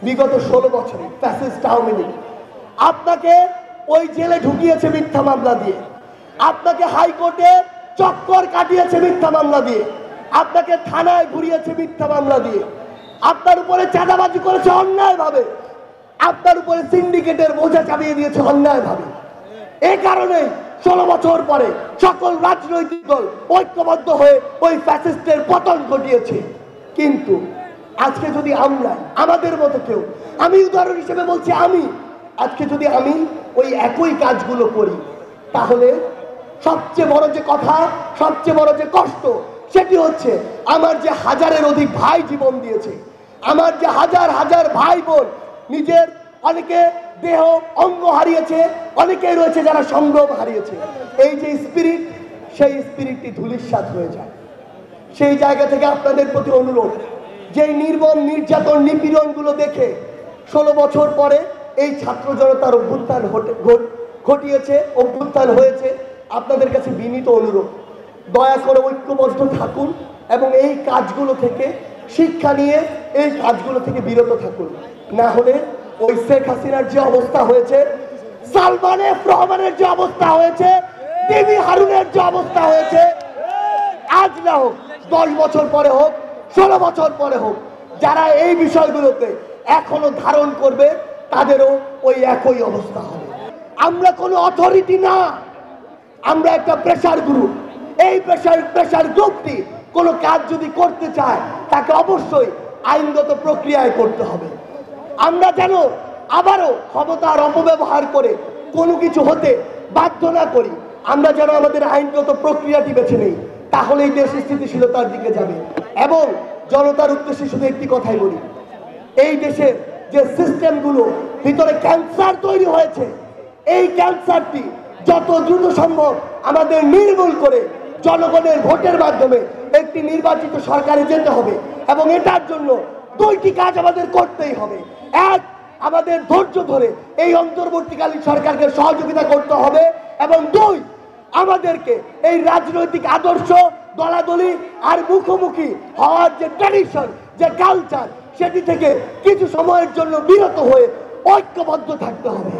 বিগত 16 বছরে ফ্যাসিস্ট আওয়ামী লীগ আপনাকে ওই জেলে ঢুকিয়েছে মিথ্যা মামলা দিয়ে, আপনাকে হাইকোর্টে চক্কর কাটিয়েছে মিথ্যা মামলা দিয়ে, আপনাকে থানায় ঘুরিয়েছে মিথ্যা মামলা দিয়ে, আপনার উপরে চাঁদাবাজি করেছে অন্যায়ভাবে, আপনার উপরে সিন্ডিকেটের বোঝা চাপিয়ে দিয়েছে অন্যায়ভাবে। এই কারণে 16 বছর পরে সকল রাজনৈতিক দল ঐক্যবদ্ধ হয়ে ওই ফ্যাসিস্টের পতন ঘটিয়েছে। কিন্তু আজকে যদি আমরা আমাদের মতো কেউ, আমি উদাহরণ হিসেবে বলছি, আজকে যদি আমি ওই একই কাজগুলো করি, তাহলে সবচেয়ে বড় যে কথা, সবচেয়ে বড় যে কষ্ট, সেটি হচ্ছে আমার যে হাজারের অধিক ভাই জীবন দিয়েছে, আমার যে হাজার হাজার ভাই বোন নিজের অনেকে দেহ অঙ্গ হারিয়েছে, অনেকেই রয়েছে যারা সংগ্রাম হারিয়েছে, এই যে স্পিরিট, সেই স্পিরিটটি ধূলিসাৎ হয়ে যায়। সেই জায়গা থেকে আপনাদের প্রতি অনুরোধ, যে নির্মম নির্যাতন নিপীড়নগুলো দেখে 16 বছর পরে এই ছাত্র জনতার অভ্যুত্থান ঘটিয়েছে, অভ্যুত্থান হয়েছে, আপনাদের কাছে বিনীত অনুরোধ, দয়া করে ঐক্যবদ্ধ থাকুন এবং এই কাজগুলো থেকে শিক্ষা নিয়ে এই কাজগুলো থেকে বিরত থাকুন। না হলে ওই শেখ হাসিনার যে অবস্থা হয়েছে, সালমান এফ রহমানের যে অবস্থা হয়েছে, দেবী হারুনের যে অবস্থা হয়েছে, আজ না হোক 10 বছর পরে হোক, 16 বছর পরে হোক, যারা এই বিষয়গুলোকে এখনো ধারণ করবে তাদেরও ওই একই অবস্থা হবে। আমরা কোনো অথরিটি না, আমরা একটা প্রেসার গ্রুপ। এই প্রেসার গ্রুপটি কোনো কাজ যদি করতে চায় তাকে অবশ্যই আইনগত প্রক্রিয়ায় করতে হবে। আমরা যেন আবারও ক্ষমতার অপব্যবহার করে কোনো কিছু হতে বাধ্য না করি, আমরা যেন আমাদের আইনগত প্রক্রিয়াটি বেছে নেই, তাহলেই দেশ স্থিতিশীলতার দিকে যাবে। এবং জনতার উদ্দেশ্যে শুধু একটি কথাই বলি, এই দেশের যে সিস্টেমগুলো ভিতরে ক্যান্সার তৈরি হয়েছে, এই ক্যান্সারটি যত দ্রুত সম্ভব আমাদের নির্মূল করে জনগণের ভোটের মাধ্যমে একটি নির্বাচিত সরকারে যেতে হবে। এবং এটার জন্য 2টি কাজ আমাদের করতেই হবে। এক, আমাদের ধৈর্য ধরে এই অন্তর্বর্তীকালীন সরকারকে সহযোগিতা করতে হবে, এবং 2, আমাদেরকে এই রাজনৈতিক আদর্শ দলাদলি আর মুখোমুখি হওয়ার যে ট্র্যাডিশন, যে কালচার, সেটি থেকে কিছু সময়ের জন্য বিরত হয়ে ঐক্যবদ্ধ থাকতে হবে।